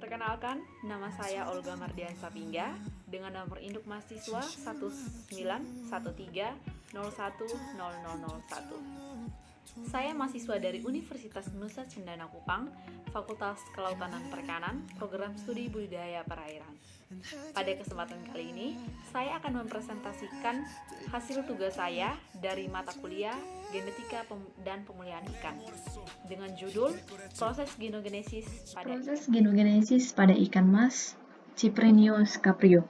Perkenalkan, nama saya Olga Mardian Sapingga dengan nomor induk mahasiswa 191301001. Saya mahasiswa dari Universitas Nusa Cendana Kupang, Fakultas Kelautan dan Perikanan, Program Studi Budidaya Perairan. Pada kesempatan kali ini, saya akan mempresentasikan hasil tugas saya dari mata kuliah Genetika dan Pemulihan Ikan dengan judul Proses Genogenesis pada ikan mas Cyprinius caprio.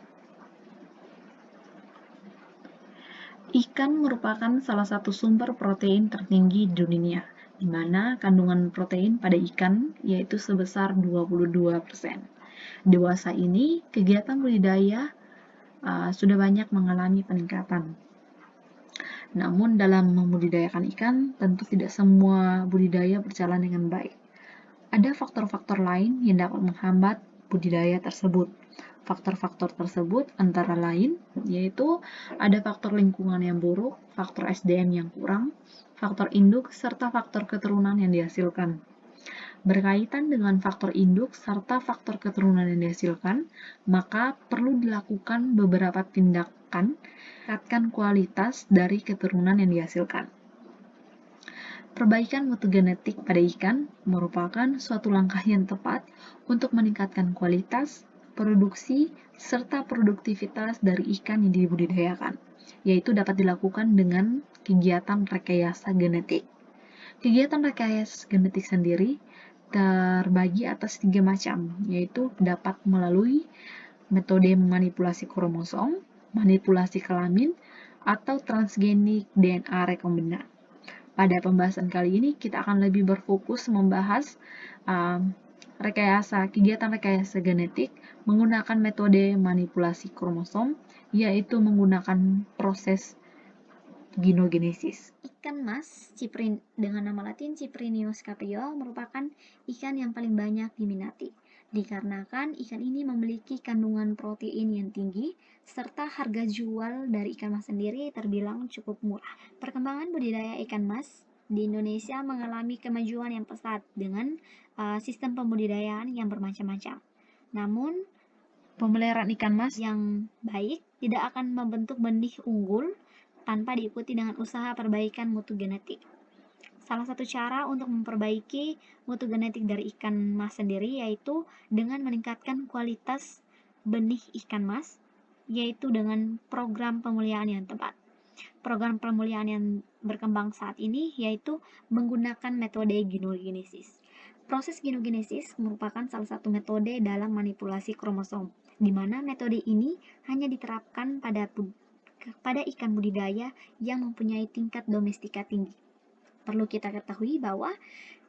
Ikan merupakan salah satu sumber protein tertinggi di dunia, di mana kandungan protein pada ikan yaitu sebesar 22%. Dewasa ini, kegiatan budidaya sudah banyak mengalami peningkatan. Namun dalam membudidayakan ikan, tentu tidak semua budidaya berjalan dengan baik. Ada faktor-faktor lain yang dapat menghambat budidaya tersebut. Faktor-faktor tersebut antara lain yaitu ada faktor lingkungan yang buruk, faktor SDM yang kurang, faktor induk, serta faktor keturunan yang dihasilkan. Berkaitan dengan faktor induk serta faktor keturunan yang dihasilkan, maka perlu dilakukan beberapa tindakan meningkatkan kualitas dari keturunan yang dihasilkan. Perbaikan mutu genetik pada ikan merupakan suatu langkah yang tepat untuk meningkatkan kualitas, produksi, serta produktivitas dari ikan yang dibudidayakan, yaitu dapat dilakukan dengan kegiatan rekayasa genetik. Kegiatan rekayasa genetik sendiri terbagi atas 3 macam, yaitu dapat melalui metode manipulasi kromosom, manipulasi kelamin, atau transgenik DNA rekombinan. Pada pembahasan kali ini, kita akan lebih berfokus membahas kegiatan rekayasa genetik menggunakan metode manipulasi kromosom, yaitu menggunakan proses genogenesis. Ikan mas dengan nama latin Cyprinius caprio merupakan ikan yang paling banyak diminati, dikarenakan ikan ini memiliki kandungan protein yang tinggi, serta harga jual dari ikan mas sendiri terbilang cukup murah. Perkembangan budidaya ikan mas di Indonesia mengalami kemajuan yang pesat dengan sistem pembudidayaan yang bermacam-macam. Namun, pemeliharaan ikan mas yang baik tidak akan membentuk benih unggul tanpa diikuti dengan usaha perbaikan mutu genetik. Salah satu cara untuk memperbaiki mutu genetik dari ikan mas sendiri yaitu dengan meningkatkan kualitas benih ikan mas, yaitu dengan program pemulihan yang tepat. Program pemulihan yang berkembang saat ini yaitu menggunakan metode genogenesis. Proses genogenesis merupakan salah satu metode dalam manipulasi kromosom, di mana metode ini hanya diterapkan pada ikan budidaya yang mempunyai tingkat domestika tinggi. Perlu kita ketahui bahwa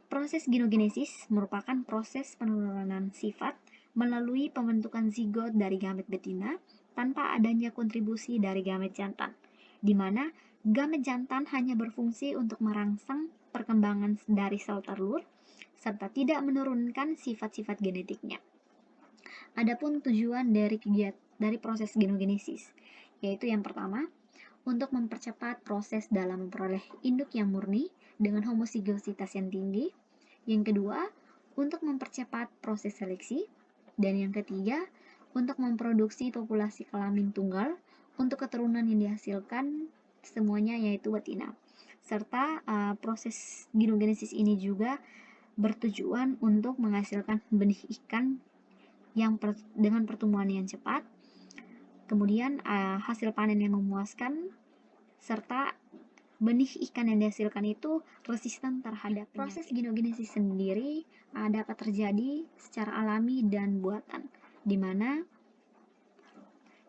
proses genogenesis merupakan proses penurunan sifat melalui pembentukan zigot dari gamet betina tanpa adanya kontribusi dari gamet jantan, di mana gamet jantan hanya berfungsi untuk merangsang perkembangan dari sel telur serta tidak menurunkan sifat-sifat genetiknya. Adapun tujuan dari proses genogenesis, yaitu yang pertama, untuk mempercepat proses dalam memperoleh induk yang murni dengan homozigositas yang tinggi. Yang kedua, untuk mempercepat proses seleksi. Dan yang ketiga, untuk memproduksi populasi kelamin tunggal untuk keturunan yang dihasilkan semuanya yaitu betina. Serta proses genogenesis ini juga bertujuan untuk menghasilkan benih ikan dengan pertumbuhan yang cepat, kemudian hasil panen yang memuaskan, serta benih ikan yang dihasilkan itu resisten terhadap penyakit. Proses genogenesis sendiri dapat terjadi secara alami dan buatan, di mana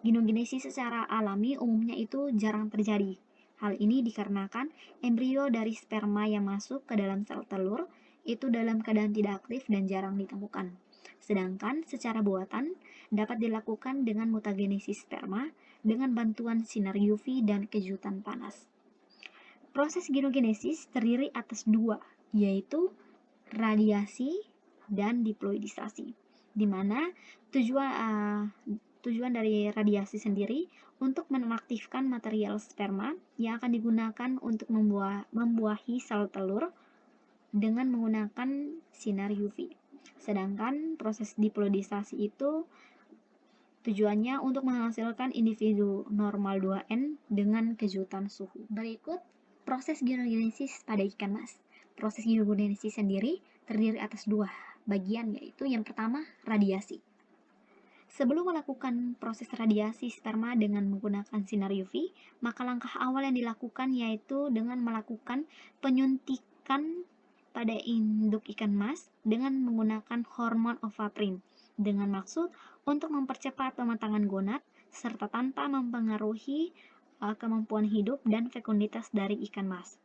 genogenesis secara alami umumnya itu jarang terjadi. Hal ini dikarenakan embrio dari sperma yang masuk ke dalam sel telur itu dalam keadaan tidak aktif dan jarang ditemukan. Sedangkan secara buatan dapat dilakukan dengan mutagenesis sperma dengan bantuan sinar UV dan kejutan panas. Proses genogenesis terdiri atas 2, yaitu radiasi dan diploidisasi, di mana tujuan dari radiasi sendiri untuk menonaktifkan material sperma yang akan digunakan untuk membuahi sel telur dengan menggunakan sinar UV. Sedangkan proses diplodisasi itu tujuannya untuk menghasilkan individu normal 2N dengan kejutan suhu. Berikut proses genogenesis pada ikan mas. Proses genogenesis sendiri terdiri atas dua bagian, yaitu yang pertama radiasi. Sebelum melakukan proses radiasi sperma dengan menggunakan sinar UV, maka langkah awal yang dilakukan yaitu dengan melakukan penyuntikan pada induk ikan mas dengan menggunakan hormon ovaprin dengan maksud untuk mempercepat pematangan gonad serta tanpa mempengaruhi kemampuan hidup dan fekunditas dari ikan mas.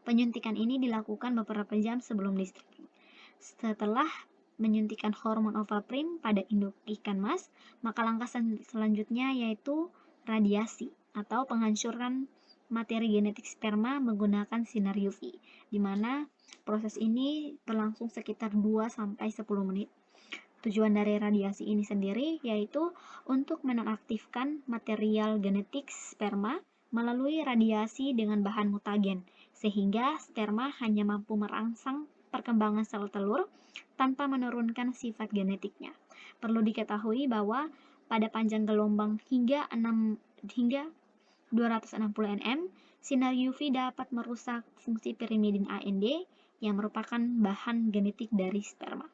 Penyuntikan ini dilakukan beberapa jam sebelum distriking. Setelah menyuntikkan hormon ovaprin pada induk ikan mas, maka langkah selanjutnya yaitu radiasi atau penghancuran materi genetik sperma menggunakan sinar UV, di mana proses ini berlangsung sekitar 2-10 menit. Tujuan dari radiasi ini sendiri yaitu untuk menonaktifkan material genetik sperma melalui radiasi dengan bahan mutagen, sehingga sperma hanya mampu merangsang perkembangan sel telur tanpa menurunkan sifat genetiknya. Perlu diketahui bahwa pada panjang gelombang hingga 260 nm, sinar UV dapat merusak fungsi pirimidin AND yang merupakan bahan genetik dari sperma.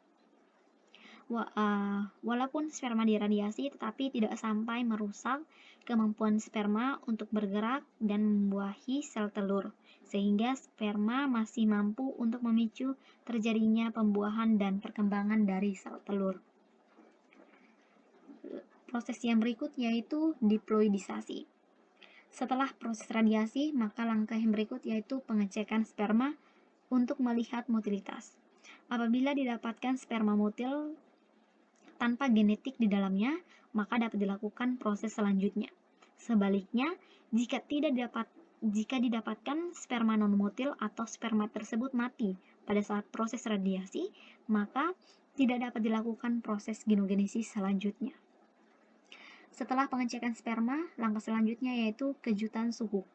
Walaupun sperma diradiasi, tetapi tidak sampai merusak kemampuan sperma untuk bergerak dan membuahi sel telur, sehingga sperma masih mampu untuk memicu terjadinya pembuahan dan perkembangan dari sel telur. Proses yang berikut yaitu diploidisasi. Setelah proses radiasi, maka langkah yang berikut yaitu pengecekan sperma untuk melihat motilitas. Apabila didapatkan sperma motil tanpa genetik di dalamnya, maka dapat dilakukan proses selanjutnya. Sebaliknya, jika didapatkan sperma non-motil atau sperma tersebut mati pada saat proses radiasi, maka tidak dapat dilakukan proses genogenesis selanjutnya. Setelah pengecekan sperma, langkah selanjutnya yaitu kejutan suhu.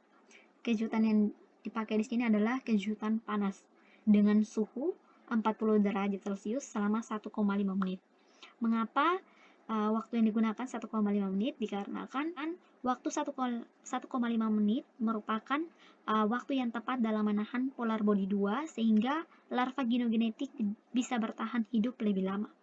Kejutan yang dipakai di sini adalah kejutan panas dengan suhu 40 derajat Celcius selama 1,5 menit. Mengapa waktu yang digunakan 1,5 menit? Dikarenakan waktu 1,5 menit merupakan waktu yang tepat dalam menahan polar body 2 sehingga larva genogenetik bisa bertahan hidup lebih lama.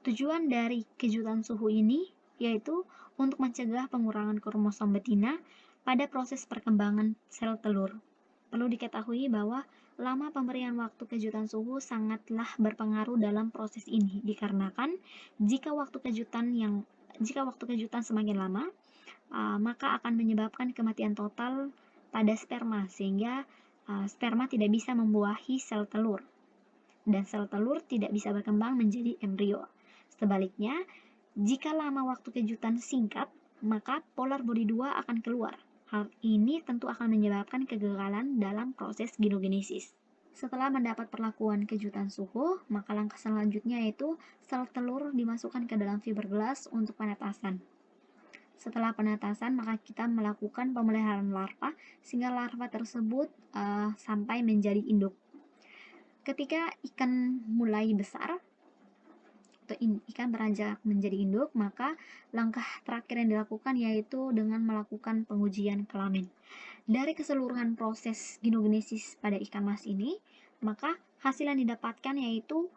Tujuan dari kejutan suhu ini yaitu untuk mencegah pengurangan kromosom betina pada proses perkembangan sel telur. Perlu diketahui bahwa lama pemberian waktu kejutan suhu sangatlah berpengaruh dalam proses ini, dikarenakan jika waktu kejutan semakin lama, maka akan menyebabkan kematian total pada sperma, sehingga sperma tidak bisa membuahi sel telur, dan sel telur tidak bisa berkembang menjadi embrio. Sebaliknya, jika lama waktu kejutan singkat, maka polar body 2 akan keluar. Hal ini tentu akan menyebabkan kegagalan dalam proses genogenesis. Setelah mendapat perlakuan kejutan suhu, maka langkah selanjutnya yaitu sel telur dimasukkan ke dalam fiberglass untuk penetasan. Setelah penetasan, maka kita melakukan pemeliharaan larva sehingga larva tersebut sampai menjadi induk. Ketika ikan mulai besar atau ikan beranjak menjadi induk, maka langkah terakhir yang dilakukan yaitu dengan melakukan pengujian kelamin. Dari keseluruhan proses genogenesis pada ikan mas ini, maka hasil yang didapatkan yaitu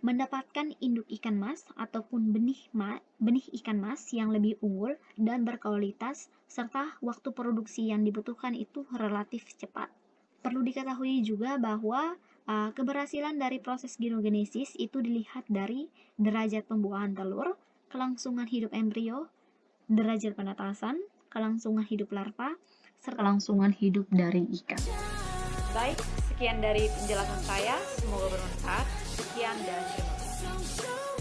mendapatkan induk ikan mas ataupun benih ikan mas yang lebih unggul dan berkualitas, serta waktu produksi yang dibutuhkan itu relatif cepat. Perlu diketahui juga bahwa keberhasilan dari proses genogenesis itu dilihat dari derajat pembuahan telur, kelangsungan hidup embrio, derajat penetasan, kelangsungan hidup larva, serta kelangsungan hidup dari ikan. Baik, sekian dari penjelasan saya. Semoga bermanfaat. Sekian dan terima kasih.